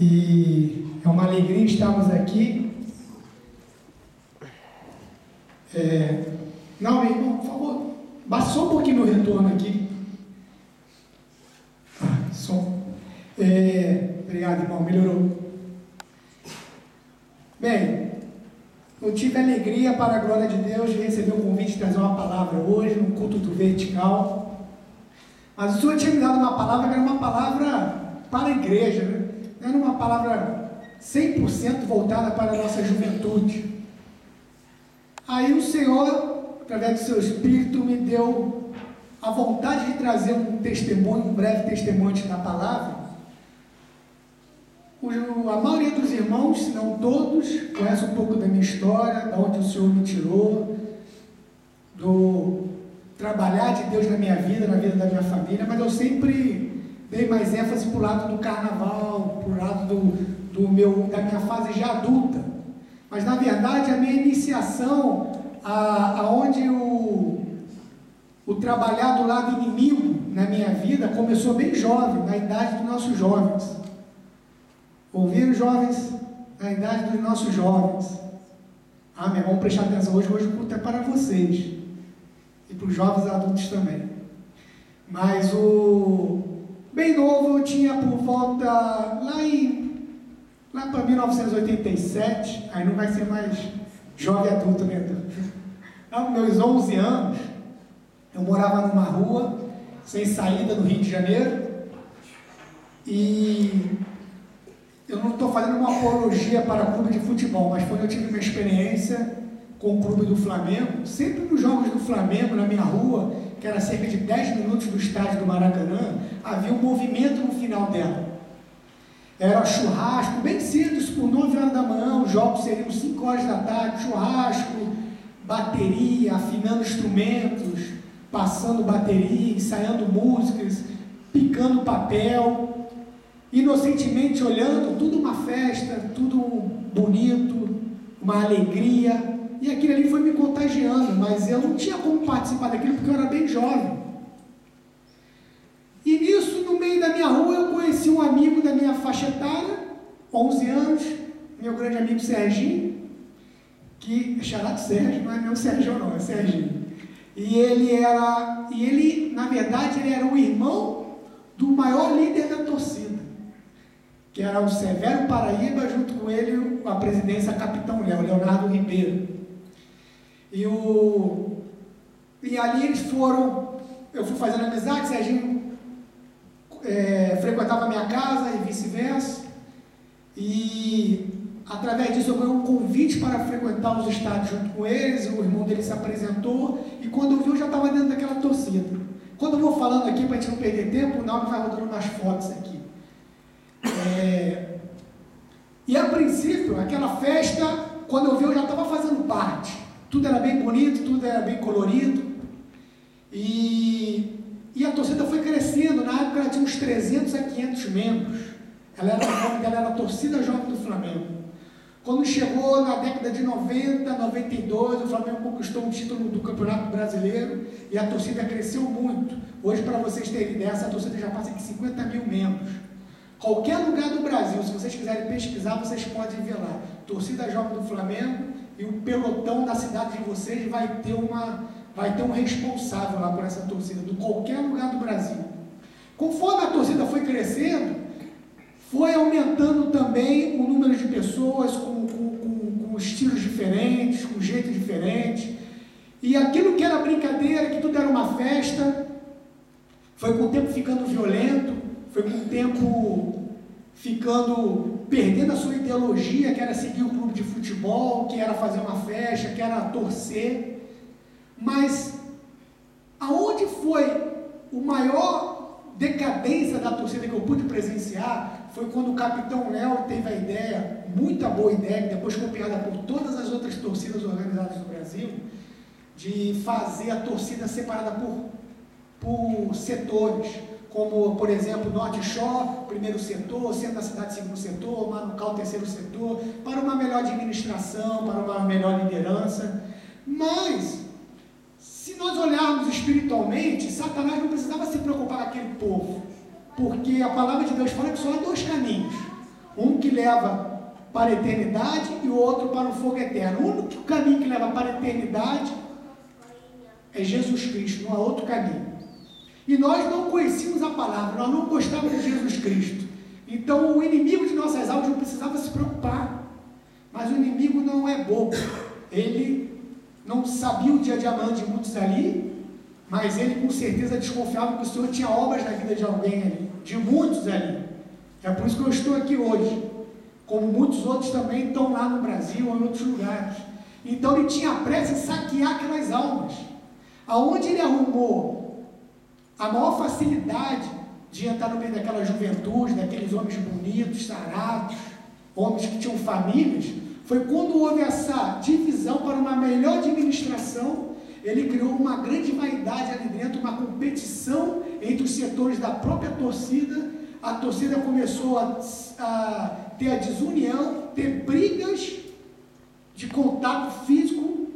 E é uma alegria estarmos aqui. Não, meu irmão, por favor, baixa só um pouquinho meu retorno aqui. Som. Obrigado, irmão, melhorou. Bem, eu tive a alegria, para a glória de Deus, de receber o convite de trazer uma palavra hoje, no culto do vertical. Mas o Senhor tinha me dado uma palavra que era uma palavra para a igreja, né? Não era uma palavra 100% voltada para a nossa juventude. Aí o Senhor, através do seu Espírito, me deu a vontade de trazer um testemunho, um breve testemunho da palavra. A maioria dos irmãos, se não todos, conhece um pouco da minha história, de onde o Senhor me tirou, do trabalhar de Deus na minha vida, na vida da minha família, mas eu sempre dei mais ênfase para o lado do carnaval, para o lado da minha fase já adulta. Mas, na verdade, a minha iniciação, aonde o trabalhar do lado inimigo na minha vida começou bem jovem, na idade dos nossos jovens. Ouviram, jovens? Na idade dos nossos jovens. Amém. Vamos prestar atenção hoje o culto é para vocês. E para os jovens adultos também. Mas bem novo, eu tinha por volta, lá para 1987, aí não vai ser mais jovem adulto, né? Aos meus 11 anos, eu morava numa rua, sem saída, no Rio de Janeiro, e eu não estou fazendo uma apologia para clube de futebol, mas quando eu tive uma experiência com o clube do Flamengo, sempre nos jogos do Flamengo, na minha rua, que era cerca de 10 minutos do estádio do Maracanã, havia um movimento no final dela. Era churrasco, bem cedo, isso por 9 horas da manhã, os jogos seriam 5 horas da tarde, churrasco, bateria, afinando instrumentos, passando bateria, ensaiando músicas, picando papel, inocentemente olhando, tudo uma festa, tudo bonito, uma alegria, e aquilo ali foi me contagiando, mas eu não tinha como participar daquilo porque eu era bem jovem. E nisso, no meio da minha rua, eu conheci um amigo da minha faixa etária, 11 anos, meu grande amigo Serginho, que é xará de Sérgio, não é meu Sérgio não, é Serginho. E ele, na verdade, ele era o irmão do maior líder da torcida, que era o Severo Paraíba, junto com ele a presidência Capitão Léo, Leonardo Ribeiro. E ali eles foram, eu fui fazendo amizade, Serginho frequentava a minha casa e vice-versa, e através disso eu ganhei um convite para frequentar os estádios junto com eles, o irmão dele se apresentou, e quando eu vi eu já estava dentro daquela torcida. Quando eu vou falando aqui, para a gente não perder tempo, o Naldo vai rodando umas fotos aqui. E a princípio, aquela festa, quando eu vi eu já estava fazendo parte. Tudo era bem bonito, tudo era bem colorido, e a torcida foi crescendo. Na época ela tinha uns 300 a 500 membros. O nome dela era Torcida Jovem do Flamengo. Quando chegou na década de 90, 92, o Flamengo conquistou um título do Campeonato Brasileiro e a torcida cresceu muito. Hoje, para vocês terem ideia, essa torcida já passa de 50 mil membros. Qualquer lugar do Brasil, se vocês quiserem pesquisar, vocês podem ver lá. Torcida Jovem do Flamengo, e o pelotão da cidade de vocês vai ter um responsável lá por essa torcida, de qualquer lugar do Brasil. Conforme a torcida foi crescendo, foi aumentando também o número de pessoas com estilos diferentes, com jeitos diferentes, e aquilo que era brincadeira, que tudo era uma festa, foi com o tempo ficando violento, foi com o tempo perdendo a sua ideologia, que era seguir o clube de futebol, que era fazer uma festa, que era torcer. Mas aonde foi o maior decadência da torcida que eu pude presenciar foi quando o Capitão Léo teve a ideia, muita boa ideia, que depois copiada por todas as outras torcidas organizadas do Brasil, de fazer a torcida separada por setores, como, por exemplo, Norte Shore, primeiro setor, Centro da Cidade, segundo setor, Manucal, terceiro setor, para uma melhor administração, para uma melhor liderança. Mas, se nós olharmos espiritualmente, Satanás não precisava se preocupar com aquele povo, porque a palavra de Deus fala que só há dois caminhos: Um que leva para a eternidade e o outro para o fogo eterno. O único caminho que leva para a eternidade é Jesus Cristo, não há outro caminho. E nós não conhecíamos a palavra, nós não gostávamos de Jesus Cristo. Então o inimigo de nossas almas não precisava se preocupar. Mas o inimigo não é bobo. Ele não sabia o dia de amanhã de muitos ali, mas ele com certeza desconfiava que o Senhor tinha obras na vida de alguém ali, de muitos ali. É por isso que eu estou aqui hoje, como muitos outros também estão lá no Brasil ou em outros lugares. Então ele tinha pressa em saquear aquelas almas. Aonde ele arrumou a maior facilidade de entrar no meio daquela juventude, daqueles homens bonitos, sarados, homens que tinham famílias, foi quando houve essa divisão para uma melhor administração. Ele criou uma grande vaidade ali dentro, uma competição entre os setores da própria torcida. A torcida começou a ter a desunião, ter brigas de contato físico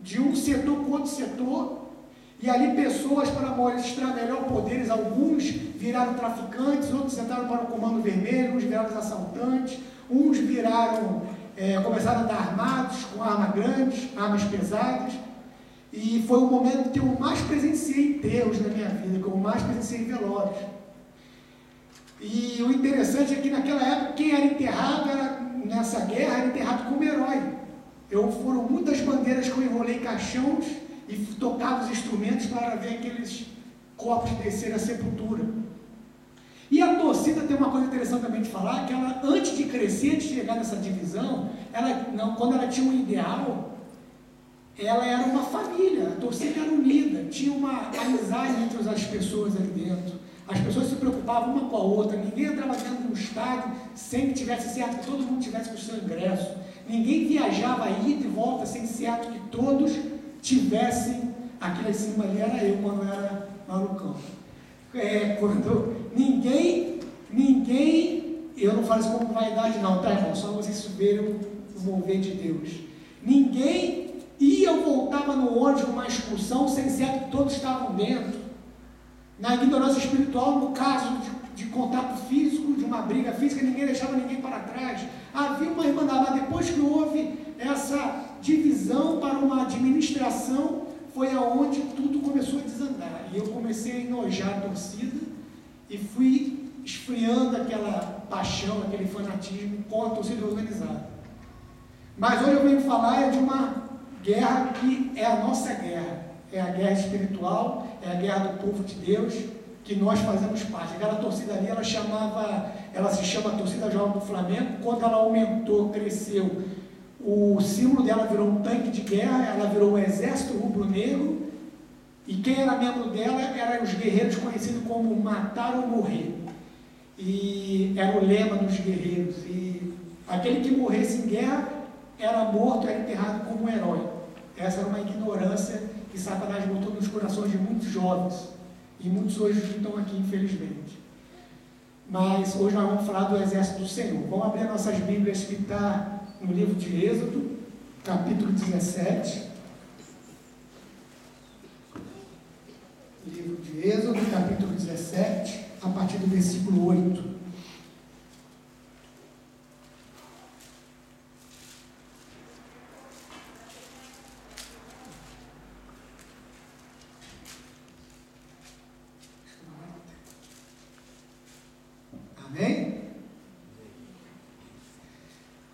de um setor com outro setor, e ali pessoas, para mostrar melhor poderes, alguns viraram traficantes, outros entraram para o comando vermelho, uns viraram assaltantes, uns começaram a andar armados, com armas grandes, armas pesadas. E foi o momento que eu mais presenciei enterros na minha vida, que eu mais presenciei velórios. E o interessante é que naquela época, quem era enterrado nessa guerra era enterrado como herói. Foram muitas bandeiras que eu enrolei caixões e tocava os instrumentos para ver aqueles corpos descer à sepultura. E a torcida tem uma coisa interessante também de falar, que ela, antes de crescer, antes de chegar nessa divisão, quando ela tinha um ideal, ela era uma família, a torcida era unida, tinha uma amizade entre as pessoas ali dentro. As pessoas se preocupavam uma com a outra, ninguém entrava dentro do estádio sem que tivesse certo que todo mundo tivesse com o seu ingresso. Ninguém viajava ida e volta sem certo que todos tivessem. Aquele em cima ali era eu quando era malucão. Quando ninguém, eu não falo isso como vaidade não, tá, irmão? Só vocês verem o mover de Deus. Ninguém ia ou voltava no ônibus numa excursão sem certo que todos estavam dentro. Na ignorância espiritual, no caso de contato físico, de uma briga física, ninguém deixava ninguém para trás. Havia uma irmandade, mas depois que houve essa divisão para uma administração, foi aonde tudo começou a desandar. E eu comecei a enojar a torcida e fui esfriando aquela paixão, aquele fanatismo com a torcida organizada. Mas hoje eu venho falar de uma guerra que é a nossa guerra. É a guerra espiritual, é a guerra do povo de Deus, que nós fazemos parte. Aquela torcida ali, ela se chama Torcida Jovem do Flamengo. Quando ela aumentou, cresceu, o símbolo dela virou um tanque de guerra, ela virou o Exército Rubro-Negro, e quem era membro dela eram os guerreiros conhecidos como matar ou morrer. E era o lema dos guerreiros. E aquele que morresse em guerra era morto, era enterrado como um herói. Essa era uma ignorância que Satanás botou nos corações de muitos jovens, e muitos hoje que estão aqui, infelizmente. Mas hoje nós vamos falar do exército do Senhor. Vamos abrir nossas Bíblias, que está no livro de Êxodo, capítulo 17. Livro de Êxodo, capítulo 17, a partir do versículo 8. Amém?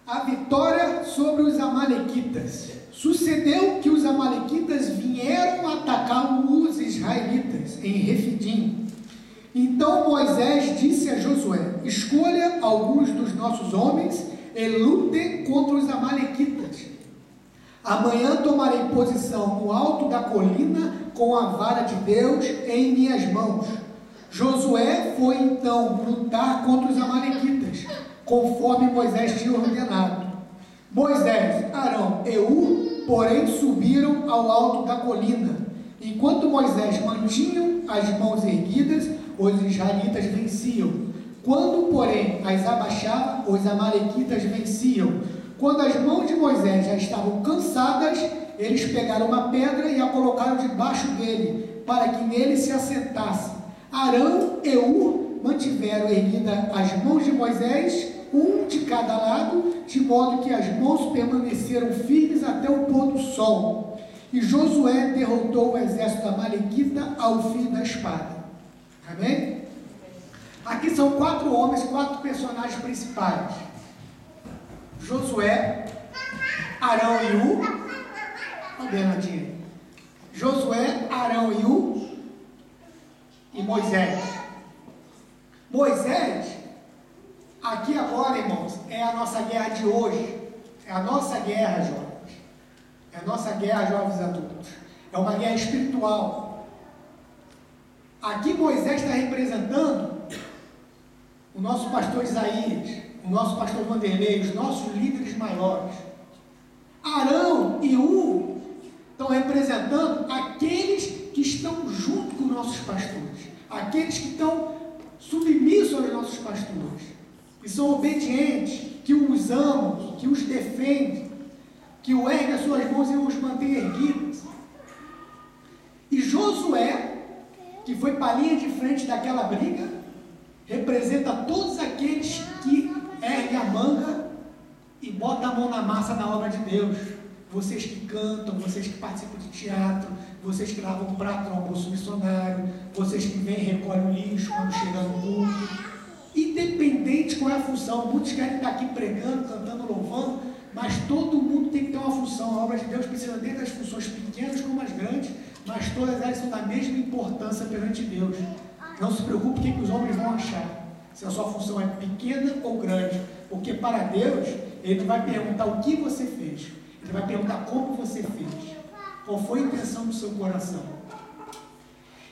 A vitória sobre os amalequitas. Sucedeu que os amalequitas vieram atacar os israelitas em Refidim. Então Moisés disse a Josué: escolha alguns dos nossos homens e lutem contra os amalequitas. Amanhã tomarei posição no alto da colina com a vara de Deus em minhas mãos. Josué foi então lutar contra os amalequitas, conforme Moisés tinha ordenado. Moisés, Arão e Hur, porém, subiram ao alto da colina. Enquanto Moisés mantinha as mãos erguidas, os israelitas venciam. Quando, porém, as abaixava, os amalequitas venciam. Quando as mãos de Moisés já estavam cansadas, eles pegaram uma pedra e a colocaram debaixo dele, para que nele se assentasse. Arão e Hur mantiveram erguidas as mãos de Moisés, um de cada lado, de modo que as mãos permaneceram firmes até o pôr do sol. E Josué derrotou o exército amalequita ao fim da espada. Amém? Aqui são 4 homens, 4 personagens principais. Josué, Arão e U. Olha, Bernardinho. Josué, Arão e U. E Moisés. Moisés, aqui agora, irmãos, é a nossa guerra de hoje. É a nossa guerra, jovens. É a nossa guerra, jovens adultos. É uma guerra espiritual. Aqui Moisés está representando o nosso pastor Isaías, o nosso pastor Vanderlei, os nossos líderes maiores. Arão e U estão representando aqueles que estão junto com nossos pastores, aqueles que estão submissos aos nossos pastores, que são obedientes, que os amam, que os defendem, que o erguem as suas mãos e os mantém erguidos. E Josué, que foi para a linha de frente daquela briga, representa todos aqueles que erguem a manga e botam a mão na massa na obra de Deus. Vocês que cantam, vocês que participam de teatro, vocês que lavam prato no almoço missionário, vocês que vêm e recolhem o lixo quando chega no culto. Independente qual é a função, muitos querem estar aqui pregando, cantando, louvando, mas todo mundo tem que ter uma função. A obra de Deus precisa desde as funções pequenas como as grandes, mas todas elas são da mesma importância perante Deus. Não se preocupe com o que os homens vão achar, se a sua função é pequena ou grande, porque para Deus, Ele vai perguntar o que você fez, Ele vai perguntar como você fez, qual foi a intenção do seu coração.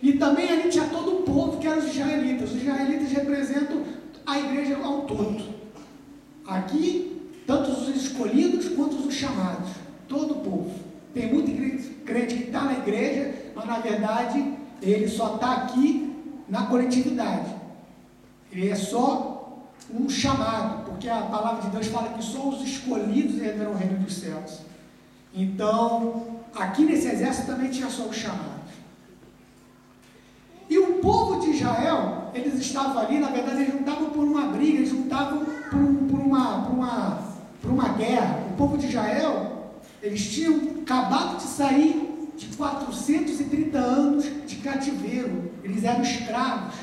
E também ali tinha todo o povo que eram os israelitas. Os israelitas representam a igreja ao todo. Aqui, tanto os escolhidos quanto os chamados, todo o povo. Tem muito crente que está na igreja, mas na verdade ele só está aqui na coletividade. Ele é só um chamado, porque a palavra de Deus fala que só os escolhidos herdarão o reino dos céus. Então, aqui nesse exército também tinha só os chamados. E o povo de Israel, eles estavam ali, na verdade eles não estavam por uma briga, eles não estavam por uma guerra. O povo de Israel, eles tinham acabado de sair de 430 anos de cativeiro. Eles eram escravos.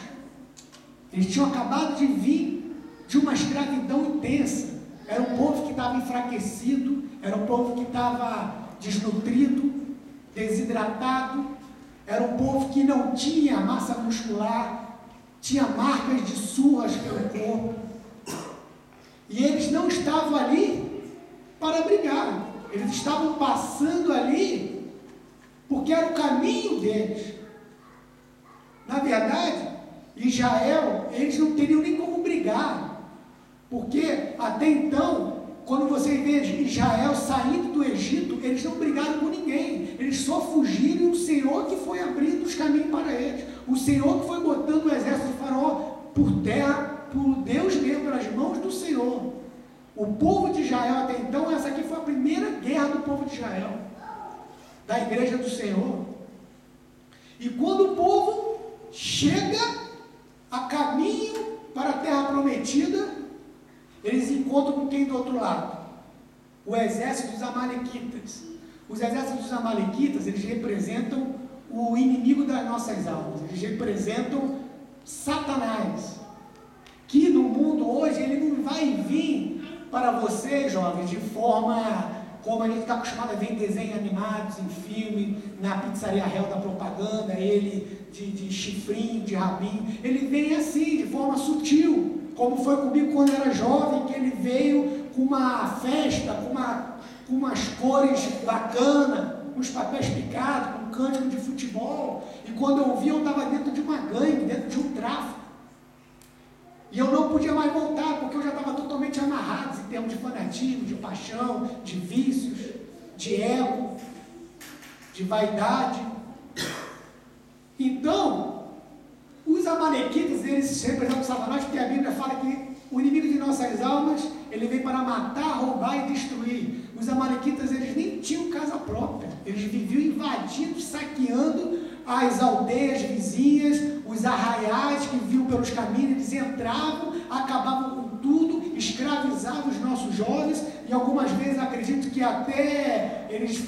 Eles tinham acabado de vir de uma escravidão intensa. Era um povo que estava enfraquecido, era um povo que estava desnutrido, desidratado, era um povo que não tinha massa muscular, tinha marcas de surras pelo corpo. E eles não estavam ali para brigar, eles estavam passando ali porque era o caminho deles. Na verdade, Israel, eles não teriam nem como brigar, porque até então, quando você vê Israel saindo do Egito, eles não brigaram com ninguém, eles só fugiram, e o Senhor que foi abrindo os caminhos para eles, o Senhor que foi botando o exército de Faraó por terra, por Deus mesmo, pelas mãos do Senhor. O povo de Israel até então, essa aqui foi a primeira guerra do povo de Israel, da igreja do Senhor. E quando o povo chega a caminho para a terra prometida, eles encontram com quem do outro lado? O exército dos amalequitas. Os exércitos dos amalequitas, eles representam o inimigo das nossas almas, eles representam Satanás, que no mundo hoje, ele não vai vir para você, jovens, de forma como a gente está acostumado a ver em desenhos animados, em filme, na pizzaria réu da propaganda, ele de chifrinho, de rabinho. Ele vem assim, de forma sutil, como foi comigo quando eu era jovem, que ele veio com uma festa, com umas cores bacanas, com os papéis picados, com um cântico de futebol. E quando eu vi, eu estava dentro de uma gangue, dentro de um tráfico. E eu não podia mais voltar, porque eu já estava totalmente amarrado em termos de fanatismo, de paixão, de vícios, de ego, de vaidade. Então, os amalequitas, eles representam Satanás, porque a Bíblia fala que o inimigo de nossas almas, ele vem para matar, roubar e destruir. Os amalequitas, eles nem tinham casa própria, eles viviam invadindo, saqueando as aldeias vizinhas, os arraiais que viam pelos caminhos, eles entravam, acabavam com tudo, escravizavam nossos jovens, e algumas vezes acredito que até eles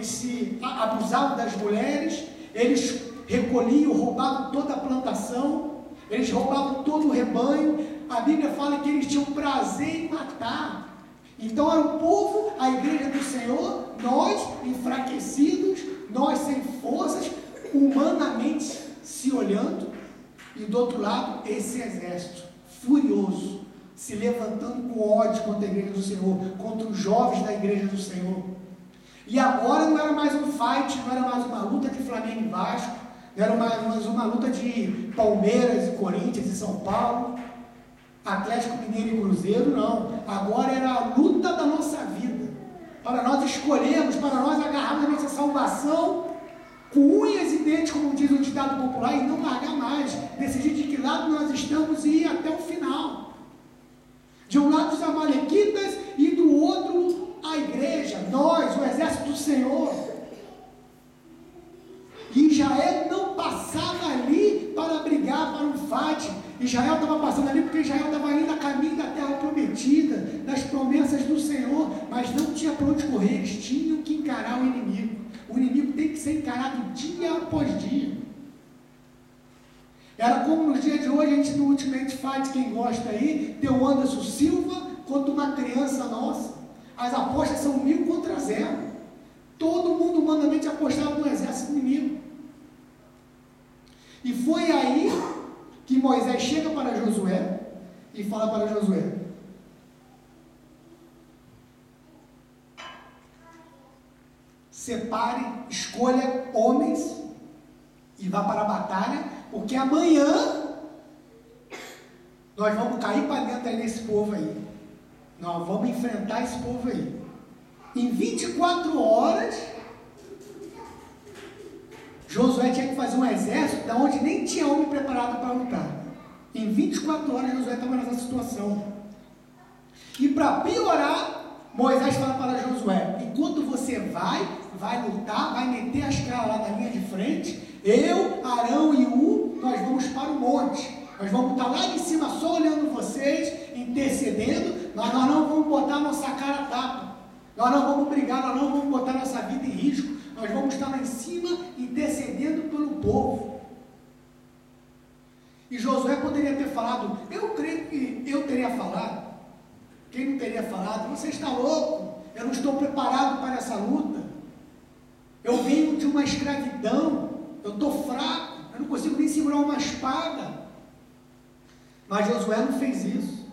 se abusavam das mulheres, eles recolhiam, roubavam toda a plantação, eles roubavam todo o rebanho. A Bíblia fala que eles tinham prazer em matar. Então era o povo, a igreja do Senhor, nós enfraquecidos, nós sem forças, humanamente se olhando, e do outro lado esse exército furioso, se levantando com ódio contra a igreja do Senhor, contra os jovens da igreja do Senhor. E agora não era mais um fight, não era mais uma luta de Flamengo e Vasco, não era mais uma luta de Palmeiras e Corinthians e São Paulo, Atlético Mineiro e Cruzeiro, não. Agora era a luta da nossa vida, para nós escolhermos, para nós agarrarmos a nossa salvação com unhas e dentes, como diz o ditado popular, e não largar mais, decidir de que lado nós estamos e ir até o final. De um lado os amalequitas e do outro a igreja, nós, o exército do Senhor. E Israel não passava ali para brigar, para um fight. Israel estava passando ali porque Israel estava indo a caminho da terra prometida, das promessas do Senhor, mas não tinha para onde correr, eles tinham que encarar o inimigo. O inimigo tem que ser encarado dia após dia. Era como nos dias de hoje, a gente no Ultimate Fight, quem gosta aí, tem o Anderson Silva contra uma criança nossa. As apostas são 1000 contra 0. Todo mundo humanamente apostava no exército inimigo. E foi aí que Moisés chega para Josué e fala para Josué: separe, escolha homens e vá para a batalha, porque amanhã nós vamos cair para dentro aí desse povo aí. Nós vamos enfrentar esse povo aí. Em 24 horas, Josué tinha que fazer um exército da onde nem tinha homem preparado para lutar. Em 24 horas, Josué estava nessa situação. E para piorar, Moisés fala para Josué: enquanto você vai lutar, vai meter as caras lá na linha de frente, eu, Arão e nós vamos para o monte. Nós vamos estar lá em cima só olhando vocês, intercedendo. Nós não vamos botar nossa cara a tapa. Nós não vamos brigar, nós não vamos botar nossa vida em risco. Nós vamos estar lá em cima, intercedendo pelo povo. E Josué poderia ter falado, eu creio que eu teria falado. Quem não teria falado? Você está louco, eu não estou preparado para essa luta. Eu venho de uma escravidão, eu estou fraco, eu não consigo nem segurar uma espada. Mas Josué não fez isso.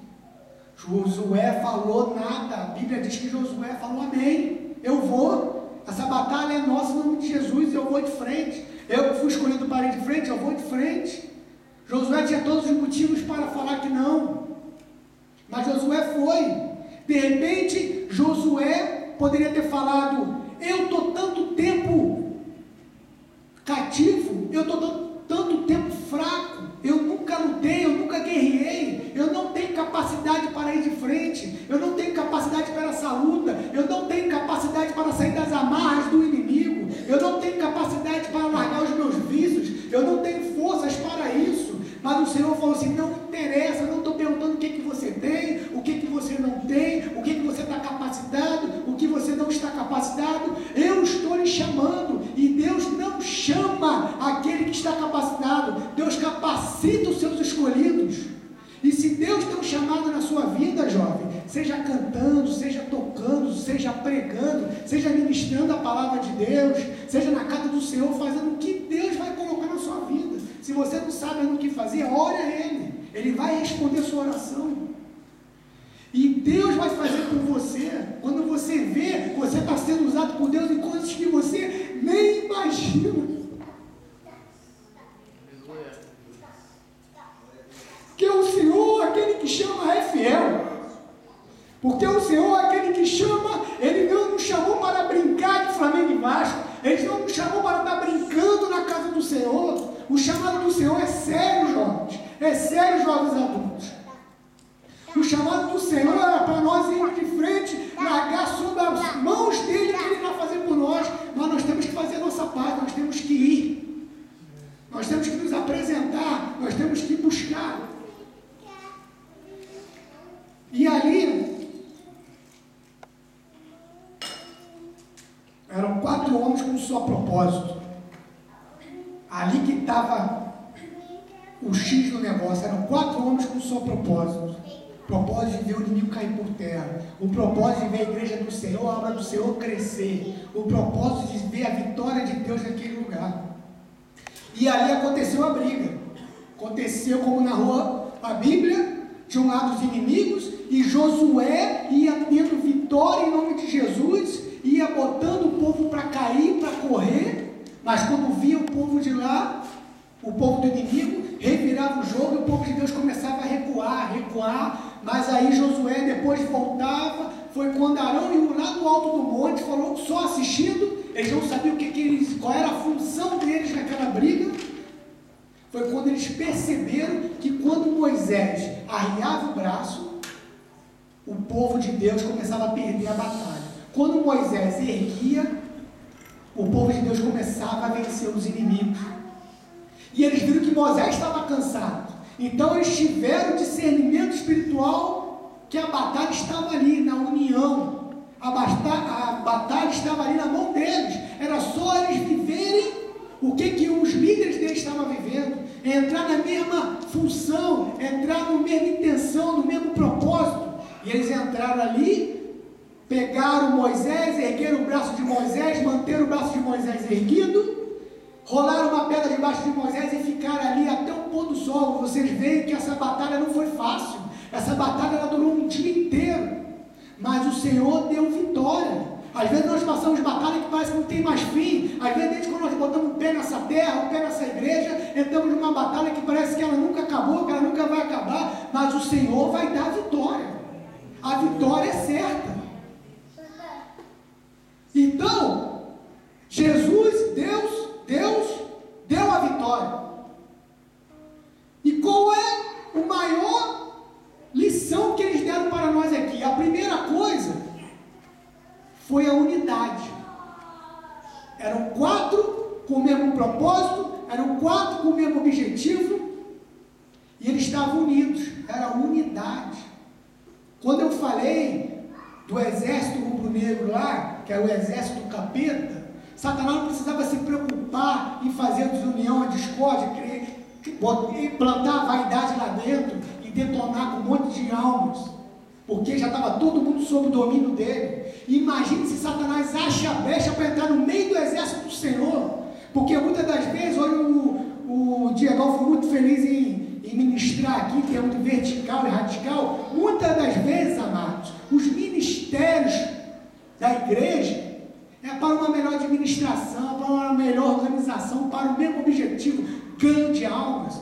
Josué falou nada. A Bíblia diz que Josué falou amém. Eu vou, essa batalha é nossa em nome de Jesus, eu vou de frente. Eu que fui escolhido para ir de frente, eu vou de frente. Josué tinha todos os motivos para falar que não, mas Josué foi. De repente, Josué poderia ter falado: eu estou tanto tempo cativo, eu estou tanto tempo fraco, eu nunca lutei, eu nunca guerrei, eu não tenho capacidade para ir de frente, eu não tenho capacidade para essa luta, eu não tenho capacidade para sair das amarras do inimigo, eu não tenho capacidade para largar os meus vícios, eu não tenho forças para isso. Mas o Senhor falou assim: não interessa, eu não estou perguntando o que você tem, o que você não tem, o que você está capacitado, o que você não está capacitado. Eu estou lhe chamando, e Deus não chama aquele que está capacitado, Deus capacita os seus escolhidos. E se Deus tem um chamado na sua vida, jovem, seja cantando, seja tocando, seja pregando, seja ministrando a palavra de Deus, seja na casa do Senhor, fazendo o que Deus vai colocar na sua vida. Se você não sabe o que fazer, ore a Ele vai responder sua oração. E Deus vai fazer por você, quando você vê, você está sendo usado por Deus em coisas que você nem imagina. Porque o Senhor, aquele que chama, é fiel. Porque o Senhor, aquele que chama, Ele não nos chamou para brincar de Flamengo e Vasco, Ele não nos chamou para estar brincando na casa do Senhor. O chamado do Senhor é sério, jovens, é sério, jovens adultos. O chamado do Senhor era para nós irmos de frente, largar sobre as mãos dEle que Ele vai fazer por nós, mas nós temos que fazer a nossa parte, nós temos que ir, nós temos que nos apresentar, nós temos que buscar. E ali, 4 homens com um só propósito. Ali que estava o X do negócio, eram 4 homens com um só propósito. O propósito de ver o inimigo cair por terra, o propósito de ver a igreja do Senhor, a obra do Senhor crescer, o propósito de ver a vitória de Deus naquele lugar. E ali aconteceu a briga. Aconteceu como narrou a Bíblia, de um lado os inimigos, e Josué ia tendo vitória em nome de Jesus, ia botando o povo para cair, para correr, mas quando via o povo de lá, o povo do inimigo, revirava o jogo e o povo de Deus começava a recuar, mas aí Josué depois voltava. Foi quando Arão ia lá do alto do monte, falou, só assistindo, eles não sabiam qual era a função deles naquela briga. Foi quando eles perceberam que quando Moisés arriava o braço, o povo de Deus começava a perder a batalha. Quando Moisés erguia, o povo de Deus começava a vencer os inimigos. E eles viram que Moisés estava cansado. Então eles tiveram discernimento espiritual que a batalha estava ali, na união. A batalha estava ali na mão deles. Era só eles viverem o que os líderes deles estavam vivendo. Entrar na mesma função, entrar na mesma intenção, no mesmo propósito. E eles entraram ali, pegaram Moisés, ergueram o braço de Moisés, manteram o braço de Moisés erguido, rolaram uma pedra debaixo de Moisés e ficaram ali até o pôr do sol. Vocês veem que essa batalha não foi fácil. Essa batalha ela durou um dia inteiro. Mas o Senhor deu vitória. Às vezes nós passamos batalha que parece que não tem mais fim. Às vezes, desde quando nós botamos o pé nessa terra, o pé nessa igreja, entramos numa batalha que parece que ela nunca acabou, que ela nunca vai acabar. Mas o Senhor vai dar a vitória. A vitória é certa. Então, Deus deu a vitória. E qual é a maior lição que eles deram para nós aqui? A primeira coisa foi a unidade. Eram 4 com o mesmo propósito, eram 4 com o mesmo objetivo, e eles estavam unidos. Era unidade. Quando eu falei do exército rubro-negro lá, que era o exército do capeta, Satanás não precisava se preocupar em fazer a desunião, a discórdia, plantar a vaidade lá dentro e detonar com um monte de almas, porque já estava todo mundo sob o domínio dele. Imagine se Satanás acha a brecha para entrar no meio do exército do Senhor, porque muitas das vezes, olha, o Diego foi muito feliz em ministrar aqui, em termos de vertical e radical. Muitas das vezes, amados, os ministérios da igreja é para uma melhor administração, para uma melhor organização, para o mesmo objetivo: ganho de almas,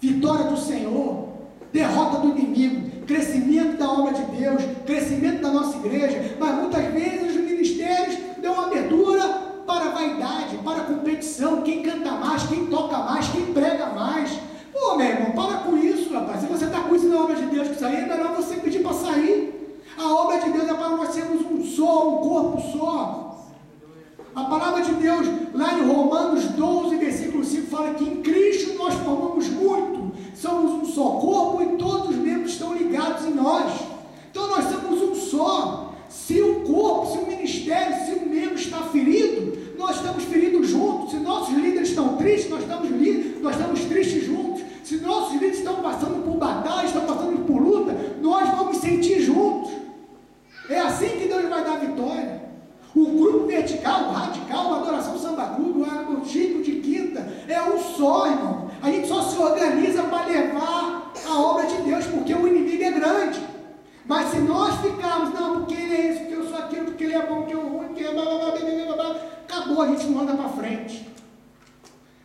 vitória do Senhor, derrota do inimigo, crescimento da obra de Deus, crescimento da nossa igreja. Mas muitas vezes os ministérios dão abertura para a vaidade, para a competição, quem canta mais, quem toca mais, quem prega mais. Pô, meu irmão, para com isso, rapaz. Se você está com isso na obra de Deus que sair, é melhor você pedir para sair. A obra de Deus é para nós sermos um só, um corpo só. A palavra de Deus, lá em Romanos 12, versículo 5, fala que em Cristo nós formamos muito. Somos um só corpo e todos os membros estão ligados em nós. Então nós somos um só. Se o corpo, se o ministério, se o membro está ferido, nós estamos feridos juntos. Se nossos líderes estão tristes, nós estamos tristes juntos. Se nossos líderes estão passando por batalha, estão passando por luta, nós vamos sentir juntos. É assim que Deus vai dar vitória. O grupo vertical, o radical, a adoração samba clube, o Chico de quinta, é um só, irmão. A gente só se organiza para levar a obra de Deus, porque o inimigo é grande. Mas se nós ficarmos, não, porque ele é isso, porque eu sou aquilo, porque ele é bom, porque eu ruim, porque acabou, a gente não anda para frente.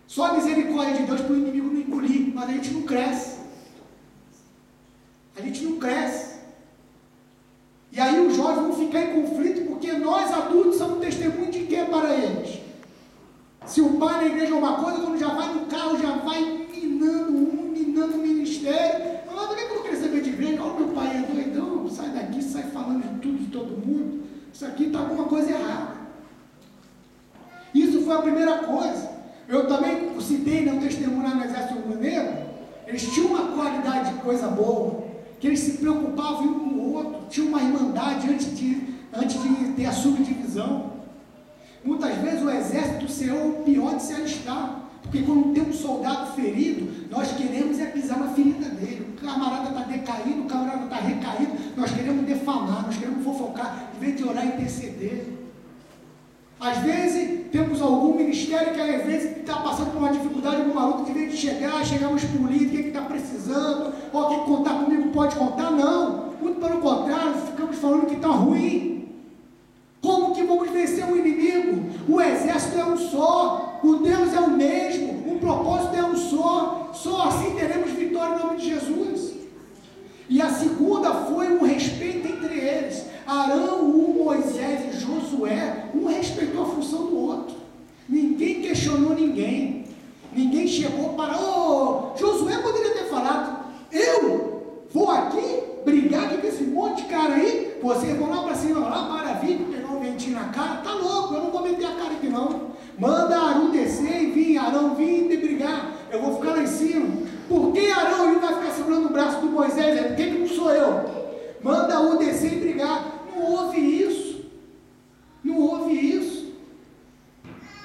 Só a misericórdia de Deus para o inimigo não engolir, mas a gente não cresce. A gente não cresce. E aí os jovens vão ficar em conflito, porque nós adultos somos testemunho de quê para eles? Se o pai na igreja é uma coisa, quando já vai no carro, já vai minando o ministério. Ah, por que eu não quero saber de igreja? Olha, meu pai é doidão, sai daqui, sai falando de tudo, de todo mundo. Isso aqui está alguma coisa errada. Isso foi a primeira coisa. Eu também citei no testemunho lá no Exército Rubro-Negro, eles tinham uma qualidade de coisa boa, que eles se preocupavam um com o outro, tinha uma irmandade antes de ter a subdivisão. Muitas vezes exército do Senhor é o pior de se alistar. Porque quando tem um soldado ferido, nós queremos pisar na ferida dele. O camarada está decaído, o camarada está recaído, nós queremos defamar, nós queremos fofocar, em vez de orar e interceder. Às vezes, temos algum ministério que às vezes está passando por uma dificuldade, algum maluco, em vez de chegamos por líder, o que está precisando, ou quem contar comigo pode contar, não. Muito pelo contrário, ficamos falando que está ruim. Como que vamos vencer o inimigo? O exército é um só, o Deus é o mesmo, o propósito é um só assim teremos vitória em nome de Jesus. E a segunda foi um respeito entre eles. Arão, Moisés e Josué, um respeitou a função do outro. Ninguém questionou ninguém. Ninguém chegou para... Josué poderia ter falado, eu vou aqui brigar com esse monte de cara aí, vocês vão lá para cima, lá, maravilha, pegar um ventinho na cara, tá louco, eu não vou meter a cara aqui não. Manda Arão descer e vir, Arão vir e brigar, eu vou ficar lá em cima. Por que Arão vai ficar segurando o braço do Moisés? Por que não sou eu? Manda Arão descer e brigar. Não houve isso. Não houve isso.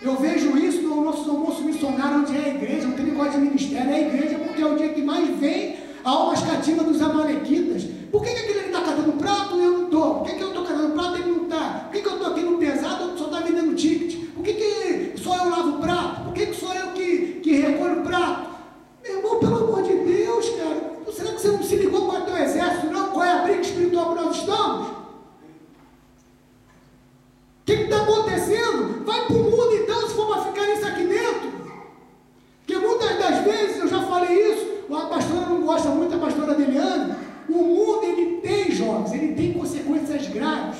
Eu vejo isso no nosso almoço missionário, onde é a igreja, não tem negócio de ministério, é a igreja porque é o dia que mais vem almas cativas dos amalequitas. Por que aquele ali está catando prato e eu não estou? Por que eu estou catando prato e ele não está? Por que eu estou aqui no pesado e só está vendendo ticket? Por que só eu lavo o prato? Por que só eu que recolho o prato? Meu irmão, pelo amor de Deus, cara, será que você não se ligou com o teu exército, não? Qual é a briga espiritual que nós estamos? O que está acontecendo? Vai para o mundo então, se for para ficar nisso aqui dentro. Porque muitas das vezes, eu já falei isso, a pastora não gosta muito, a pastora Adeliane, o mundo ele tem, jovens, ele tem consequências graves.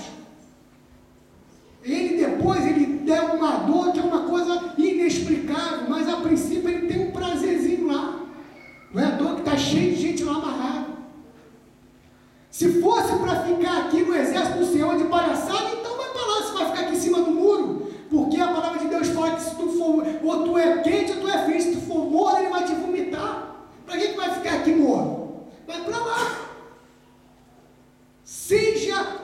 Ele depois, ele der uma dor que é uma coisa inexplicável, mas a princípio ele tem um prazerzinho lá. Não é à toa que está cheio de gente lá amarrada. Se fosse para ficar aqui no exército do Senhor de palhaçada, então vai para lá, você vai ficar aqui em cima do muro, porque a palavra de Deus fala que se tu for, ou tu é quente ou tu é frio, se tu for morno, ele vai te vomitar. Para que vai ficar aqui morno? Vai para lá.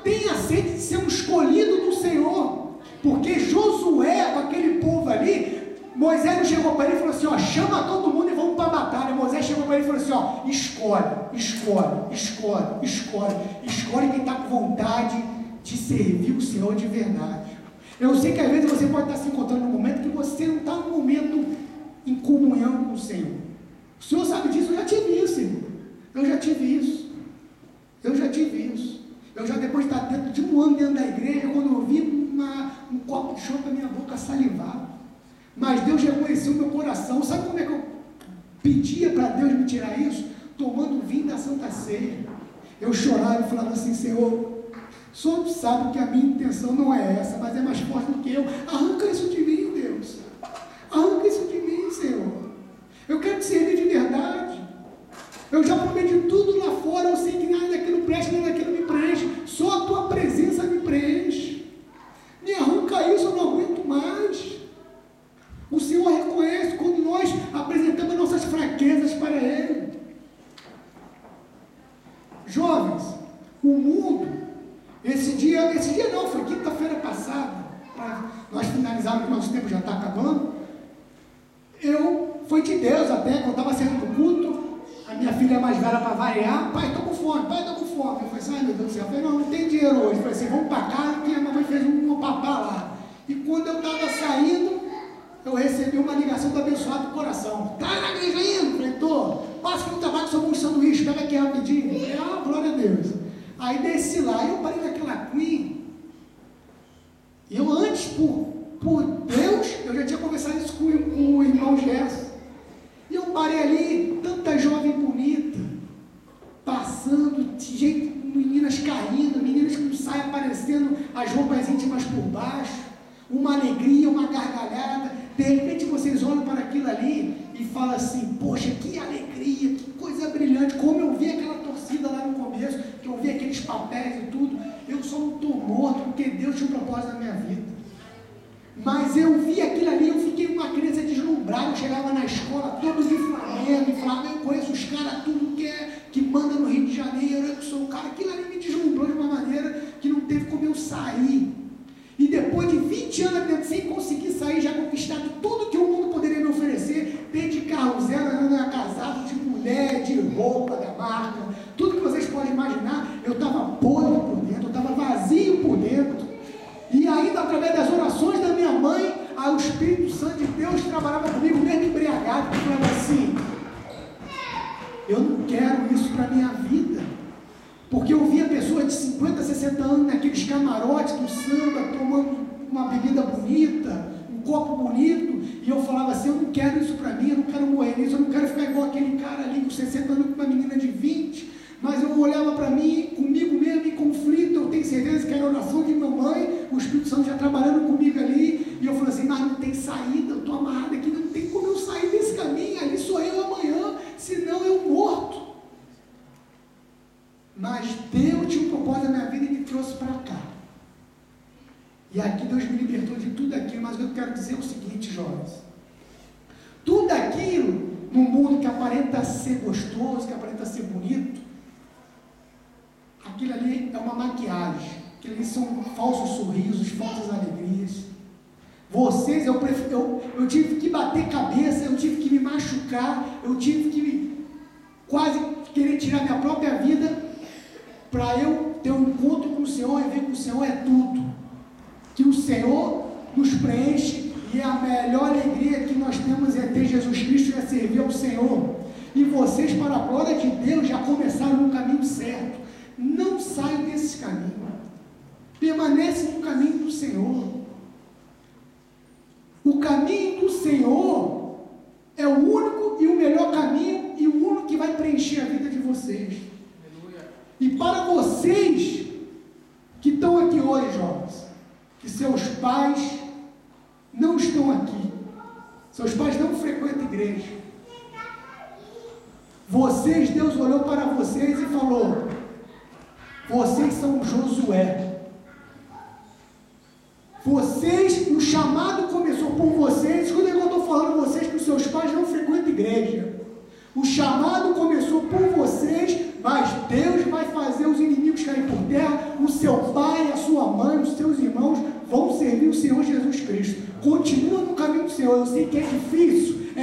Tenha sede de ser um escolhido do Senhor, porque Josué, com aquele povo ali, Moisés não chegou para ele e falou assim, chama todo mundo e vamos para a batalha. Moisés chegou para ele e falou assim, escolhe quem está com vontade de servir o Senhor de verdade. Eu sei que às vezes você pode estar se encontrando num momento que você não está num momento em comunhão com o Senhor. O Senhor sabe disso, eu já tive isso, Senhor. Eu já tive isso. Eu já depois de estar dentro de um ano dentro da igreja, quando eu vi um copo de chope na minha boca salivar. Mas Deus reconheceu o meu coração. Sabe como é que eu pedia para Deus me tirar isso? Tomando o vinho da Santa Ceia. Eu chorava e falava assim, Senhor, o Senhor sabe que a minha intenção não é essa, mas é mais forte do que eu. Arranca isso de mim, Deus. Arranca isso de mim, Senhor. Eu quero te servir de verdade. Eu já prometi tudo lá fora, eu sei que nada daquilo presta, nada daquilo me preenche. Só a tua presença me preenche. Me arranca isso, eu não aguento mais. O Senhor reconhece quando nós apresentamos nossas fraquezas para Ele. Jovens, o mundo, esse dia não, foi quinta-feira passada, nós finalizamos que nosso tempo já está acabando. Foi de Deus até, quando eu estava saindo do culto, a minha filha mais velha para variar, pai, estou com fome. Eu falei assim, ai meu Deus do céu, eu falei, não tem dinheiro hoje. Eu falei assim, vamos para casa, que a mamãe fez um papá lá. E quando eu estava saindo, eu recebi uma ligação do abençoado do coração. Tá na igreja ainda? Eu falei, tô. Passa aqui no trabalho que sou bom de sanduíche, pega aqui rapidinho. Eu falei, glória a Deus. Aí desci lá, eu parei naquela Queen. E eu antes, por Deus, eu já tinha conversado isso com o irmão Gerson. E eu parei ali, tanta jovem bonita, passando, de jeito, meninas caindo, meninas com saia aparecendo, as roupas íntimas por baixo, uma alegria, uma gargalhada. De repente vocês olham para aquilo ali e falam assim, poxa, que alegria, que coisa brilhante, como eu vi aquela torcida lá no começo, que eu vi aqueles papéis e tudo. Eu só não estou morto, porque Deus tinha um propósito na minha vida. Mas eu vi aquilo ali, eu fiquei uma criança deslumbrada. Eu chegava na escola, todo de Flamengo, e falava, eu conheço os caras, tudo que manda no Rio de Janeiro, eu que sou o cara. Aquilo ali me deslumbrou de uma maneira que não teve como eu sair. E depois de 20 20 anos dentro, sem conseguir sair, já conquistado tudo que o mundo poderia me oferecer, desde carro zero, andando casado, de mulher, de roupa da marca, tudo que vocês podem imaginar. Eu estava podre por dentro, eu estava vazio por dentro. E ainda através das orações da minha mãe, o Espírito Santo de Deus trabalhava comigo, mesmo embriagado, e falava assim: eu não quero isso para a minha vida. Porque eu via pessoas de 50, 60 anos naqueles camarotes do samba, tomando uma bebida bonita, um copo bonito, e eu falava assim: eu não quero isso para mim, eu não quero morrer nisso, eu não quero ficar igual aquele cara ali com 60 anos com uma menina de 20. Mas eu olhava para mim, comigo mesmo, em conflito. Eu tenho certeza que era a oração de mamãe, o Espírito Santo já trabalhando comigo ali, e eu falei assim: mas não tem saída, eu estou amarrado aqui, não tem como eu sair desse caminho, ali sou eu amanhã, senão eu morto. Mas Deus tinha um propósito na minha vida e me trouxe para cá. E aqui Deus me libertou de tudo aquilo. Mas eu quero dizer o seguinte, jovens: tudo aquilo no mundo que aparenta ser gostoso, que aparenta ser bonito, aquilo ali é uma maquiagem, aquilo ali são falsos sorrisos, falsas alegrias. Vocês, eu tive que bater cabeça, eu tive que me machucar, eu tive que quase querer tirar minha própria vida, para eu ter um encontro com o Senhor e ver que o Senhor é tudo, que o Senhor nos preenche, e a melhor alegria que nós temos é ter Jesus Cristo e é servir ao Senhor. E vocês, para a glória de Deus, já começaram no caminho certo. Não saiam desse caminho, permanece no caminho do Senhor. O caminho do Senhor é o único e o melhor caminho, e o único que vai preencher a vida de vocês. E para vocês que estão aqui hoje, jovens, que seus pais não estão aqui, seus pais não frequentam igreja, vocês, Deus olhou para vocês e falou: vocês são Josué. Vocês, o chamado começou por vocês. Escuta o que eu estou falando, vocês que os seus pais não frequentam igreja. O chamado começou por vocês, mas Deus vai fazer os inimigos cair por terra. O seu pai, a sua mãe, os seus irmãos vão servir o Senhor Jesus Cristo. Continua no caminho do Senhor. Eu sei que é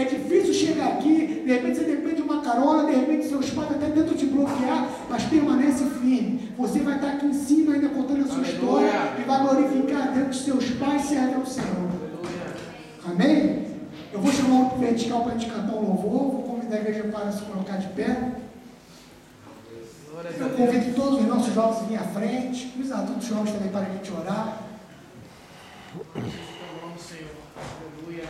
difícil chegar aqui, de repente você depende de uma carona, de repente seus pais até tentam te bloquear, mas permanece firme. Você vai estar aqui em cima ainda contando a sua história e vai glorificar a Deus, que seus pais servem ao Senhor. Amém? Eu vou chamar o vertical para a gente cantar um louvor. Vou convidar a igreja para se colocar de pé. Eu convido todos os nossos jovens a virem à frente, os adultos jovens também para a gente orar. Vamos, Senhor. Aleluia.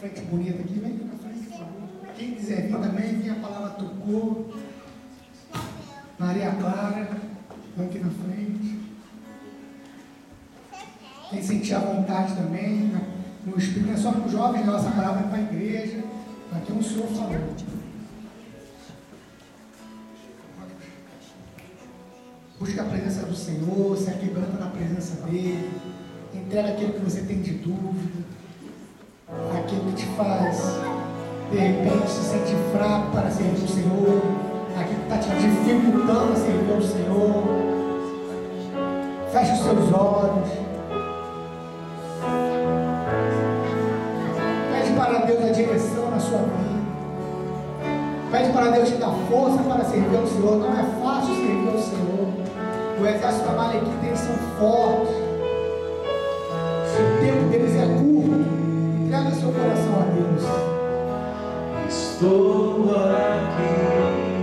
Frente bonita aqui, vem aqui na frente, por favor. Quem quiser vir também, vem, a palavra tocou. Maria Clara, vem aqui na frente. Quem sentir a vontade também, no Espírito, não é só para os jovens, nossa palavra é para a igreja. Aqui o Senhor falou. Busca a presença do Senhor, se aquebranta na presença dEle. Entrega aquilo que você tem de dúvida, aquilo que te faz, de repente, se sentir fraco para servir o Senhor, aquilo que está te dificultando a servir ao Senhor. Feche os seus olhos. Pede para Deus a direção na sua vida. Pede para Deus te dar força para servir ao Senhor. Não é fácil servir ao Senhor. O exército amalequita, eles são fortes. O tempo deles é curto. Entrega seu coração a Deus. Estou aqui.